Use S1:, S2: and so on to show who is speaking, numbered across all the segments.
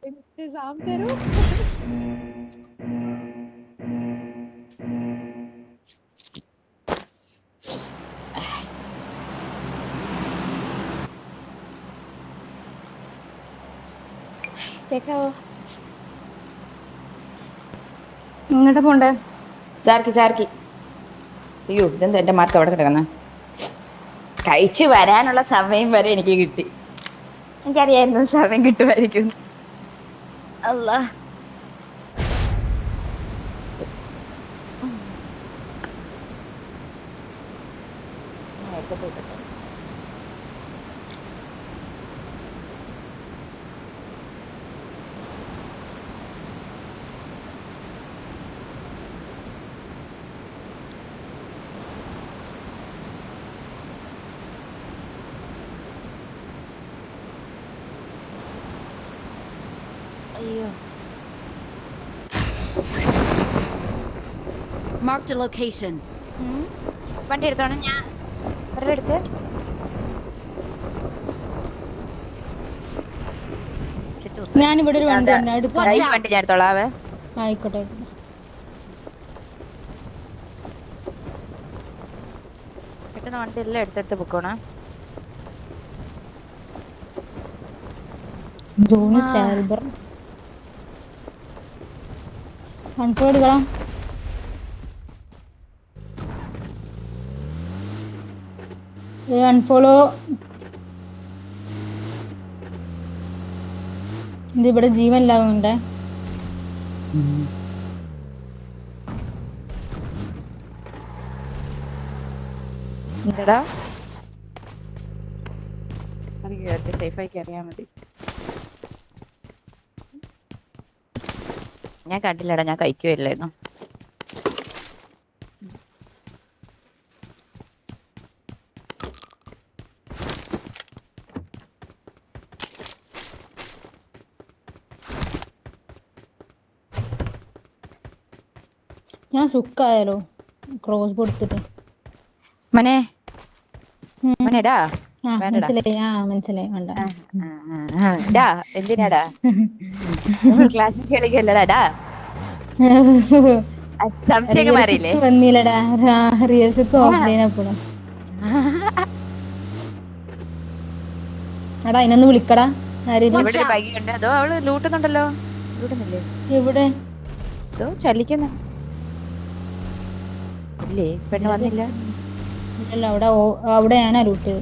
S1: इंतजाम करो।
S2: കേക്കാവോ?
S3: ഇങ്ങോട്ട് പോണ്ടേ?
S2: സാർക്കി സാർക്കി. അയ്യോ ഇതെന്താ എന്റെ മാർക്ക് അവിടെ കിടക്കുന്ന? കഴിച്ചു വരാനുള്ള സമയം വരെ എനിക്ക് കിട്ടി. എനിക്കറിയായിരുന്നു സമയം കിട്ടുമായിരിക്കും. അല്ലാ ഹെഡ്സെറ്റ് ഇട്ടിട്ട്. അയ്യോ
S4: Marked a location.
S2: വണ്ടി എടുത്തോണം. ഞാൻ വെറുതെ എടുത്ത്
S3: ഞാനിവിടെ ഒരു വണ്ടി ഉണ്ട് എടുക്കാം.
S4: Watch
S2: ഈ
S4: out.
S2: വണ്ടി ഞാൻ എടുത്തോളാവേ.
S3: ആയിക്കോട്ടെ.
S2: പെട്ടെന്ന് വണ്ടി എല്ലാം എടുത്തെടുത്ത് പൊക്കോണേ.
S3: ജോണി സാൽബർ കൺട്രോൾ എടുക്കണം. അൺഫോളോ. ഇതിവിടെ ജീവൻ ഇല്ലാതുണ്ടേ.
S2: എന്താടാ സേഫായി അറിയാൻ മതി. ഞാൻ കണ്ടില്ലടാ, ഞാൻ കഴിക്കുമില്ലായിരുന്നു.
S3: ഞാൻ സുക്കായാലോ ക്രോസ് കൊടുത്തിട്ട്.
S2: മനെ മനെടാ വേണ്ടടാ.
S3: മനസ്സിലായി വേണ്ട.
S2: ഡാ എന്തിനാടാ ക്ലാസ്സിൽ കളിക്കല്ലടാ. സംശയം മാറിയില്ലേ?
S3: വന്നില്ലടാ റിയൽസ് ഓഫ്ലൈൻ അപ്പോഴും. എടാ അതിനൊന്ന് വിളിക്കടാ. ആരെങ്കിലും
S2: ഇവിടെ ഒരു ബൈക്കുണ്ട്. അതോ അവള് ലൂട്ടുന്നുണ്ടല്ലോ. ലൂട്ടുന്നില്ലേ?
S3: എവിടെ?
S2: അതോ ചലിക്കുന്ന ഇല്ലേ? പെണ്ണ് വന്നില്ല.
S3: ഇല്ല അവിടെ ഞാനാ ലൂട്ട്.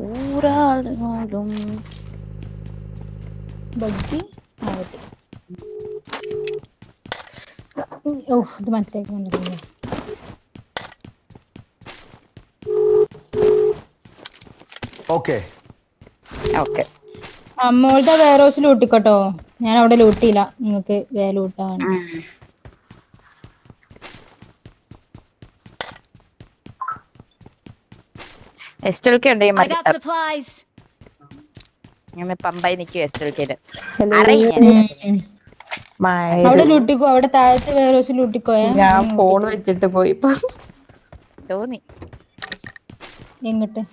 S2: ഊരാളും
S3: ബഗ്ഗി ആവട്ടെ. ഓഹ് ഇത് മറ്റേ കൊണ്ടിരുന്നു.
S5: Okay
S2: okay.
S3: അമ്മോളുടെ വേറെ ഹൗസ് ലൂട്ടിക്കോട്ടോ. ഞാൻ അവിടെ ലൂട്ടിയില്ല. നിങ്ങക്ക് വേ ലൂട്ടാണ്.
S2: എസ്റ്റൽക്കെ ഉണ്ട്.
S4: I got supplies.
S2: ഞാൻ പമ്പായി നിൽക്കും എസ്റ്റൽക്കേല്.
S3: അവിടെ ലൂട്ടിക്കോ. അവിടെ താഴത്തെ വേറെ ഹൗസ് ലൂട്ടിക്കോയാ.
S1: ഞാൻ ഫോൺ വെച്ചിട്ട് പോയി
S2: തോന്നി.
S3: എങ്ങട്ട്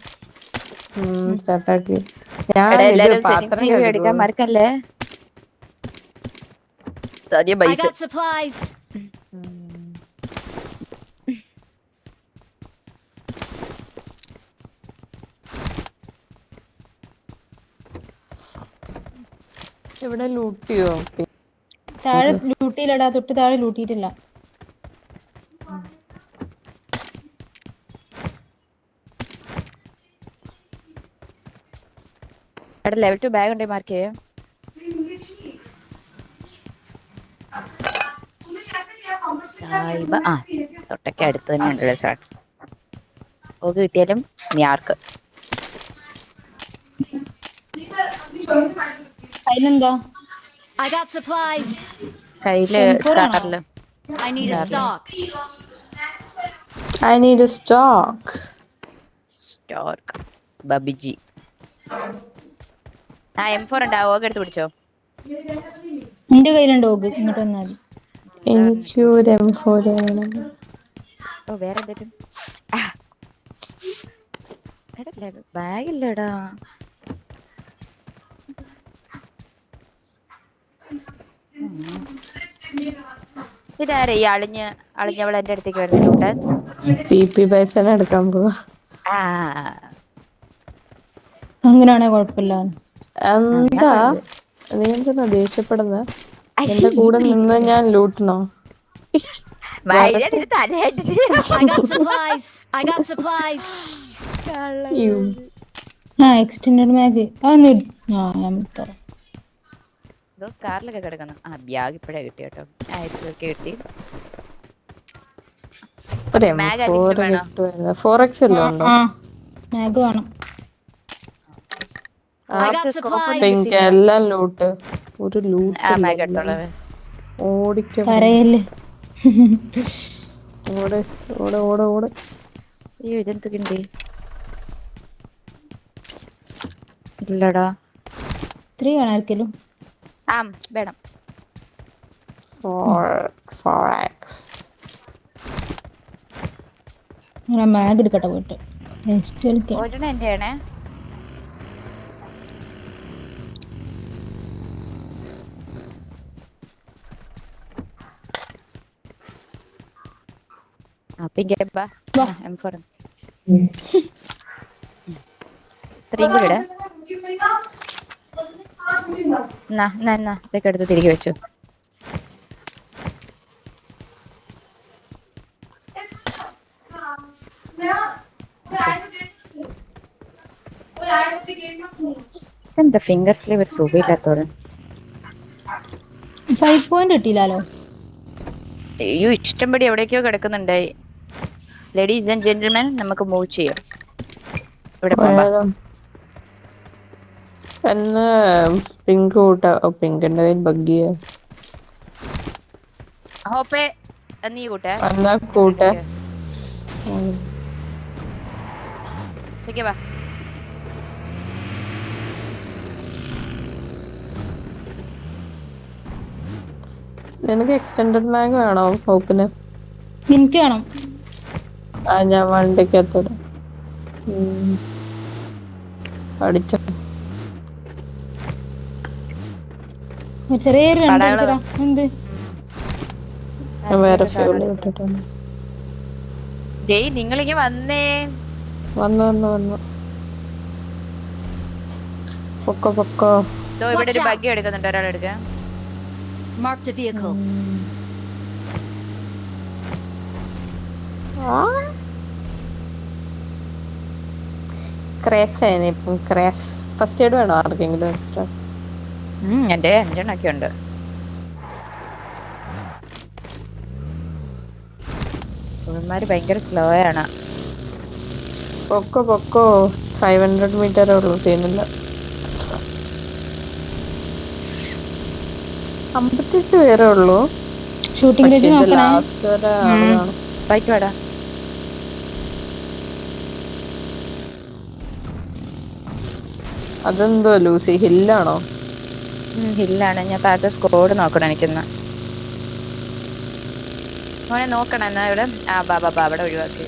S1: സ്റ്റാർട്ടാക്കി. ഞാൻ
S2: എല്ലാരും
S1: പാത്രം
S2: എടുക്കാൻ മറക്കല്ലേ. സാരിയ
S4: I
S2: പൈസ.
S4: got supplies.
S1: ഇവിടെ ലൂട്ടിയോ?
S3: താഴെ ലൂട്ടിയില്ലടാ. തൊട്ട് താഴെ ലൂട്ടിയിട്ടില്ല.
S2: അവിടെ ലെവൽ 2 ബാഗ് ഉണ്ടെങ്കിൽ മാർക്ക് ചെയ്യാം. സായിബ തൊട്ടൊക്കെ അടുത്ത് തന്നെ ഉണ്ടല്ലോ ഷാട്ട്. ഓക്ക് കിട്ടിയാലും മ്യാർക്ക്.
S3: അതിനെന്താ?
S4: I got supplies.
S2: കയ്യില് സ്കാറില്.
S4: I need a stock.
S1: I need a stock.
S2: സ്റ്റോർക്ക് ബബിജി. M4 ഉണ്ട്. ആ ഓഗ് എടുത്ത് പിടിച്ചോ.
S3: എന്റെ കയ്യിലുണ്ട് ഓഗ്. ഇങ്ങോട്ട് വന്നാൽ മതി.
S1: എനിക്കൊരു M4 വേണം.
S2: ഓ വേറെ എന്തെങ്കിലും ബാഗില്ലടാ. ഇതാരെ ഈ അളിഞ്ഞവൾ എന്റെ അടുത്തേക്ക് വരുന്നുണ്ട്.
S1: PP പൈസ എടുക്കാൻ പോവാ.
S2: ആ
S3: അങ്ങനെയാണെ കുഴപ്പമില്ല.
S1: എന്താ നീ എന്തിനാ ദേഷ്യപ്പെടുന്ന? എന്റെ കൂടെ നിന്ന് ഞാൻ ലൂട്ടണോ?
S2: തലയടിച്ച്
S4: I got supplies. I got supplies.
S3: Extended mag അതൊന്നും ഞാൻ തരാം.
S2: സ്കാറിലൊക്കെ കിടക്കുന്നു. ആ ബ്യാഗ് ഇപ്പഴേ കിട്ടി കേട്ടോ. ഒക്കെ കിട്ടി. മാഗ് വേണോ?
S1: 4x എല്ലാം ഉണ്ടോ?
S3: മാഗ് വേണം.
S4: I got supplies.
S1: എനിക്ക് എല്ലാം ലൂട്ട്. ഒരു ലൂട്ട്
S2: മാഗ് എടുത്തോളൂ.
S1: ഓടിക്കും.
S3: കരയല്ലേ?
S1: ഓട് ഓട് ഓട് ഓട്.
S2: അയ്യോ ഇതെന്ത് കിണ്ടി ഇല്ലടാ.
S3: 3 വേണം ആർക്കെങ്കിലും?
S2: ആ വേണം.
S1: 4x.
S3: ഞാൻ മാഗ് എടുക്കട്ടെ പോയിട്ട്.
S2: ഒരെണ്ണം എന്റെ ആണേ. M4 ഇത്രയും കൂടെ ഇതൊക്കെ എടുത്ത് തിരികെ വെച്ചു. എന്താ ഫിംഗർ സ്ലീവ് ഒരു സുഖമില്ലാത്തോടെ.
S3: 5 പോയിന്റ് കിട്ടിയില്ലല്ലോ.
S2: അയ്യോ ഇഷ്ടംപടി എവിടേക്കോ കിടക്കുന്നുണ്ട്. ലേഡീസ് ആൻഡ് ജെന്റിൽമെൻ നമുക്ക് മൂവ് ചെയ്യാം. ഇവിടെ
S1: എന്ന് പിങ്ക് കൂട്ട. പിങ്കിന്റെ ബഗ്ഗിയ
S2: ഹോപ്പേ നീ കൂട്ടേ
S1: എന്നാ കൂട്ടെ.
S2: വാ.
S1: നിനക്ക് എക്സ്റ്റൻഡഡ് മാഗ് വേണോ ഹോപ്പിന്?
S3: എനിക്ക് വേണം.
S1: ഞാൻ വണ്ടിക്കത്തോട് അടിച്ചോ.
S3: ചെറിയൊരു എന്ത്
S1: വേറെ ഫ്യൂല് ഇട്ടിട്ടുണ്ട്.
S2: നിങ്ങളിങ്ങ വന്നേ.
S1: വന്നു പൊക്കോ.
S2: ഇവിടെ ഒരു ബഗ്ഗി എടുക്കുന്നുണ്ട്. ഒരാളെടുക്ക.
S4: Marked a vehicle.
S1: ക്രാഷ് ആയിരുന്നു ഇപ്പം. ക്രാഷ് ഫസ്റ്റ് എയ്ഡ് വേണോ ആർക്കെങ്കിലും എക്സ്ട്രാ?
S2: എന്റെ 5 എണ്ണൊക്കെ ഉണ്ട്. ഇവന്മാര് ഭയങ്കര സ്ലോ ആണ്.
S1: പൊക്കോ 500 മീറ്ററേ ഉള്ളൂ. സീനില്ല. 58 പേരേ ഉള്ളൂ.
S3: ഷൂട്ടിംഗ് റേഞ്ച് നോക്കണേ.
S1: ലാസ്റ്റ് വരെ ആള് കാണും.
S2: ബൈക്ക് വേടാ.
S1: അതെന്തോ ലൂസി ഹില്ലാണോ?
S2: ഹില്ലാണ്. ഞാൻ താഴത്തെ സ്കോഡ് നോക്കണം. എനിക്കൊന്ന് മോനെ നോക്കണം എന്നാ. ഇവിടെ ബാബാ അവിടെ ഒഴിവാക്കി.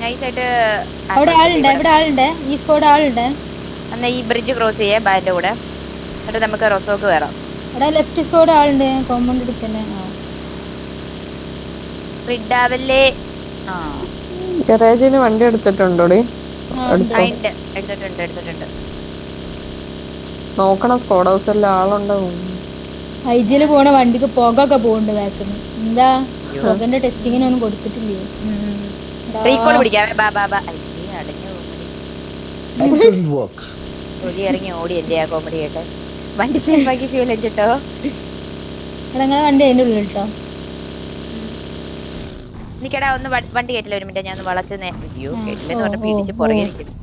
S2: നൈസായിട്ട്
S3: അവിടെ ആളുണ്ട്. ഈ സ്കോഡ് ആളുണ്ട്.
S2: എന്നാ ഈ ബ്രിഡ്ജ് ക്രോസ് ചെയ്യേ ബാന്റെ കൂടെ. എന്നിട്ട് നമുക്ക് റൊസോക്ക് കയറാം.
S3: അവിടെ ലെഫ്റ്റ് സ്കോഡ് ആളുണ്ട്. കോമ്പൗണ്ട് എടുക്കല്ലേ.
S2: സ്പ്രിഡ് ആവല്ലേ.
S1: ഗരാജിന് വണ്ടി എടുത്തിട്ടുണ്ടോടി?
S2: എടുത്തിട്ടുണ്ട്.
S1: നോക്കണം സ്കോഡ് ഹൗസിൽ ആളുണ്ടാവും.
S3: ഐജിയില് പോണ വണ്ടിക്ക് പുകയൊക്കെ പോകുന്നുണ്ട് ബാക്കിന്. എന്താ പുകന്റെ ടെസ്റ്റിങ്ങിനൊന്നും കൊടുത്തിട്ടില്ലേ?
S2: റീകോൾ പിടിക്കാവേ. ഇറങ്ങി ഓടി എന്റെ ആ കോമഡി കേട്ടെ. വണ്ടി സേഫാക്കി ഫ്യൂൽ അടിച്ചിട്ടോ.
S3: നിങ്ങളെ വണ്ടി അതിന്റെ ഉള്ളിൽ കേട്ടോ.
S2: നിക്കടാ ഒന്ന് വണ്ടി കേട്ടില്ല. ഒരു മിനിറ്റ് ഞാൻ ഒന്ന് വളച്ച് കേട്ടില്ലെന്ന് പറഞ്ഞ പീഡിച്ച് പുറകെ ഇരിക്കുന്നു.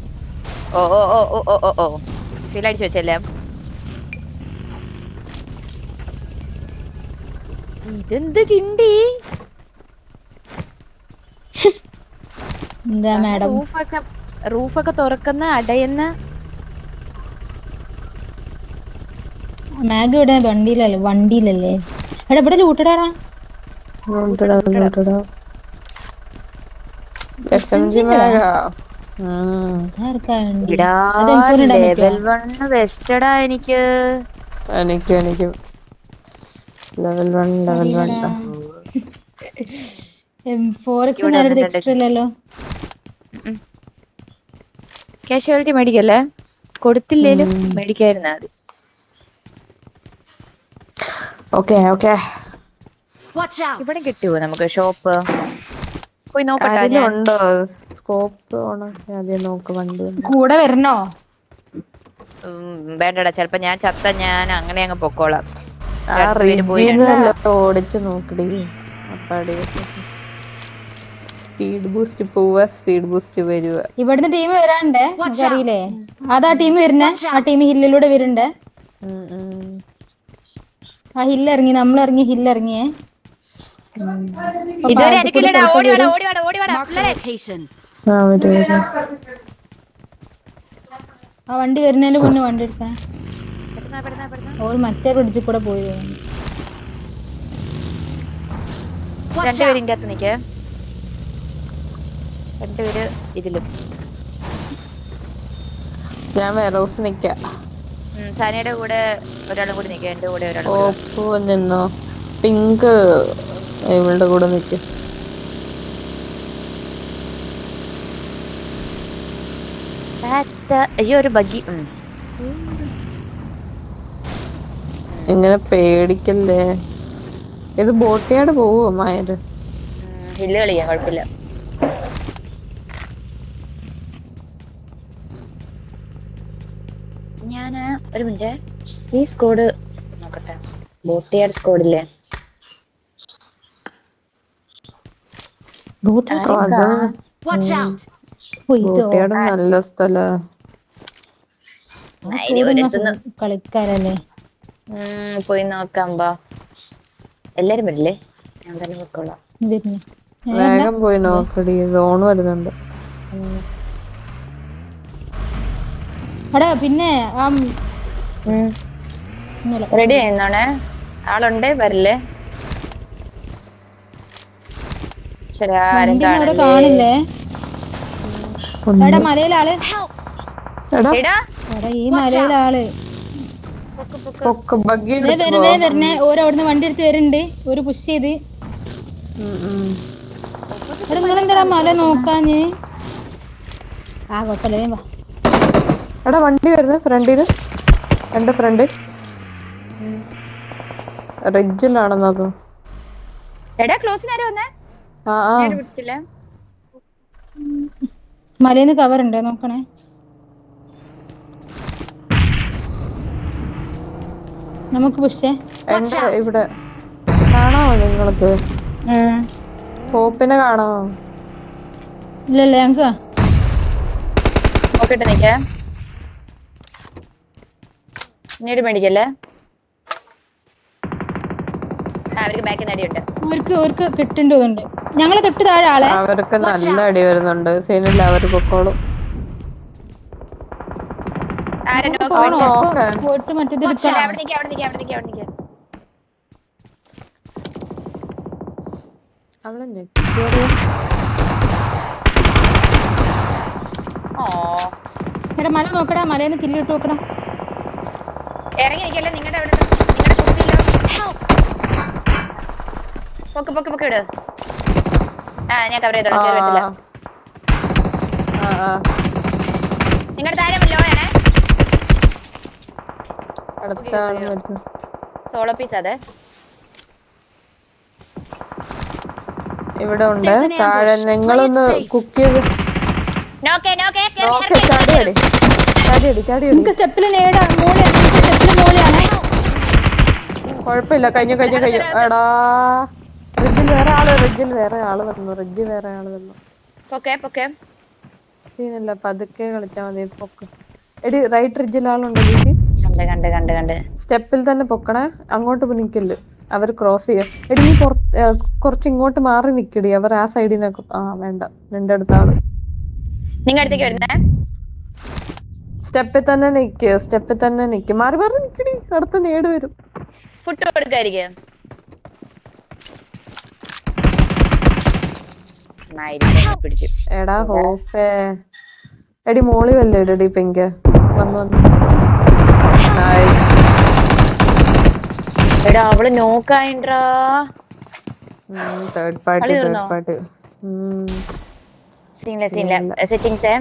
S2: ഓ ഫ്യൂൽ അടിച്ചു വെച്ചല്ലേ. ഇതെന്ത് കിണ്ടി.
S3: എന്താ മാഡം?
S2: റൂഫൊക്കെ തുറക്കുന്ന അടയുന്ന
S3: മാഗ് ഇവിടെ വണ്ടിയിലല്ലേ. എടാ ഇവിടെ ലൂട്ടടാടാ.
S1: SMG മാഗാ.
S3: ആർക്കാണ്ട്
S2: ഇടാ
S3: അത് M4 ഇടാൻ പറ്റുമോ?
S2: ലെവൽ 1 വെസ്റ്റഡാ എനിക്ക്.
S1: എനിക്കും ലെവൽ 1
S3: അറിയില്ലടാ. M4X
S2: ഇവിടെ
S3: നേരെ
S2: വന്നിട്ടുണ്ട്.
S3: എക്സ്ട്രല്ലോ.
S2: കാഷ്വാലിറ്റി മേടിക്കല്ലേ, കൊടുത്തില്ലേലും മേടിക്കായിരുന്നാ മതി.
S1: Okay
S4: Watch out!
S2: ഇവിടെ കിട്ടുവോ നമുക്ക് ഷോപ്പ്? പോയി നോക്കട്ടെ
S1: ആരെങ്കിലും
S2: ഞാൻ.
S1: ഉണ്ടോ? സ്കോപ്പ് ഓണാക്കി ആദ്യം നോക്ക് വണ്ടി ഉണ്ടോ.
S3: കൂടെ വരണോ?
S2: വേണ്ടടാ, ചെലപ്പോ ഞാൻ ചത്ത ഞാൻ അങ്ങനെ അങ്ങ് പൊക്കോളാം.
S1: ആ
S2: രണ്ടുപേര് പോയി
S1: റിജിന്നല്ലോ ഓടിച്ച് നോക്കടി. അപ്പാടി സ്പീഡ് ബൂസ്റ്റ് പോവാ, സ്പീഡ് ബൂസ്റ്റ് വരുക.
S3: ഇവിടുന്ന് ടീം വരാണ്ടേ,
S4: Watch
S3: അറിയില്ലേ? അതാ ടീം വരുന്നേ, ആ ടീം ഹില്ലിലൂടെ വരുന്നുണ്ട്. ആ ഹില്ലിറങ്ങി, നമ്മളിറങ്ങി ഹില്ലിറങ്ങിയേ.
S2: ഇതുവരെ എനിക്കില്ലടാ. ഓടിവാടാ ഓടിവാടാ ഓടിവാടാ
S4: Marked a
S2: പിള്ളേരെ.
S4: location.
S3: ആ വണ്ടി വരുന്നതിന്റെ മുന്നേ വണ്ടി എടുക്കണേ.
S2: പെട്ടെന്ന്.
S3: ഓർ മറ്റേ ബ്രിഡ്ജിൽ കൂടെ പോയി തോന്നുന്നു.
S4: Watch
S2: രണ്ടുപേര്
S4: out!
S2: ഇതിന്റെ അകത്ത് നിക്കേ. രണ്ടുപേര് ഇതിലും.
S1: ഞാൻ വെറോസ് നിക്കാം.
S2: സാനിയുടെ കൂടെ ഒരാളും കൂടി നിൽക്കുക, എന്റെ കൂടെ ഒരാളും കൂടി.
S1: ഓപ്പോ നിന്നോ. പിങ്ക് ഇവളുടെ കൂടെ നിക്കും.
S2: അയ്യോ ഒരു ബഗ്ഗി.
S1: ഇങ്ങനെ പേടിക്കല്ലേ. ഇത് ബോട്ടിയാട് പോവോ മായര്?
S2: ഹില്ല് കളിക്കാം, കുഴപ്പമില്ല. ഞാന് ഒരു മിനിറ്റ് ഈ സ്കോഡ് നോക്കട്ടെ. ബോട്ടിയാട് സ്കോഡില്ലേ?
S4: Watch out!
S1: ബോട്ടിയാട് നല്ല സ്ഥല.
S3: കളിക്കാരല്ലേ.
S2: പോയി നോക്കാം. ബാ, എല്ലാരും വരില്ലേ? ഞാൻ തന്നെ പൊക്കോളാം.
S1: വേഗം പോയി നോക്കടി, സോൺ വരുന്നുണ്ട്.
S3: എടാ പിന്നെ
S2: റെഡി ആയിരുന്നോണേ. ആളുണ്ടേ വരില്ലേ? ശരി, ആരും
S3: അവിടെ കാണില്ലേ? എടാ മലയിലാള്.
S1: എടാ
S2: എടാ
S3: എടാ ഈ മലയിലാള്
S1: ബഗ്ഗി
S3: വരണേ. ഓരോ അവിടുന്ന് വണ്ടി എടുത്ത് വരുന്നുണ്ട്. ഒരു പുഷ് ചെയ്ത്. എടാ നിങ്ങളെന്താ മല നോക്കാഞ്ഞ്? ആ കൊഴപ്പല്ലേ. വാ
S1: എടാ വണ്ടി വരുന്ന ഫ്രണ്ടില്, എന്റെ ഫ്രണ്ട് റിഡ്ജിലാണെന്നത്.
S2: എടാ ക്ലോസിനാരോ വന്നേ? ഞാൻ വിട്ടില്ല.
S3: മലയിന്ന് കവർ ഉണ്ട്, നോക്കണേ. നമുക്ക് പുഷേ
S1: എന്റെ ഇവിടെ കാണാമോ നിങ്ങൾക്ക്? പോപ്പിനെ കാണാമോ?
S3: ഇല്ലല്ലേ ഞങ്ങക്ക്
S2: നോക്കിട്ട് നിക്കേ. നീട് മേടിക്കല്ലേ. അവർക്ക് ബാക്കിൽ നിന്ന് അടിയുണ്ട്.
S3: അവർക്ക് കിട്ടേണ്ടതുണ്ട്. ഞങ്ങളെ തൊട്ട് താഴെ ആളെ.
S1: അവർക്ക് നല്ല അടി വരുന്നുണ്ട്. സീനില്ല, അവര് പൊക്കോളും.
S3: പോയിട്ട് മറ്റേത്
S1: അവളെ
S3: എടാ മല നോക്കടാ, മലയിൽ നിന്ന് കില്ലിട്ട് നോക്കടാ.
S2: ഇറങ്ങി നിക്കല്ലേ. നിങ്ങളുടെ അവിടെ പൊക്ക് ഇട്. ഞാൻ കവർ ചെയ്തോളാം. പറ്റില്ല. നിങ്ങളുടെ താഴെ ലോയാണേ. സോളോ പീസ് അതെ.
S1: ഇവിടെ ഉണ്ട് താഴെ. നിങ്ങളൊന്ന് കുക്ക് ചെയ്ത്
S3: സ്റ്റെപ്പില് മോളിയാണ്.
S1: കൊഴപ്പില്ല, കഴിഞ്ഞു. എടാ റിഡ്ജിൽ വേറെ ആള് വന്നു. സീനില്ല, പതുക്കെ കളിച്ചാ മതി. പൊക്ക് എടി. റൈറ്റ് റിഡ്ജിൽ ആളുണ്ടോ?
S2: കണ്ട്
S1: സ്റ്റെപ്പിൽ തന്നെ പൊക്കണേ. അങ്ങോട്ട് നിക്കല്, അവർ ക്രോസ് ചെയ്യാം. എടി നീ കുറച്ച് ഇങ്ങോട്ട് മാറി നിക്കടി. അവർ ആ സൈഡിനെ വേണ്ട. നിന്റെ അടുത്ത ആള്
S2: നിങ്ങളുടെ അടുത്തേക്ക് വരുന്നേ.
S1: സ്റ്റെപ്പിൽ തന്നെ നിക്ക്. മാറി നിക്കടി. അടുത്ത നേട് വരും.
S2: ഫുഡ് കൊടുക്കായിരിക്കും.
S1: എടാ ഹോപ്പേ, എടി മോളി വല്ലേ ഇടടി പിങ്ക് വന്നു. Nice.
S2: എടാ അവള് നോക്കായിണ്ടാ.
S1: തേർഡ് പാർട്ടി
S2: തീർന്നോ?
S1: Third party.
S2: സീനില്ല സെറ്റിങ്സ്.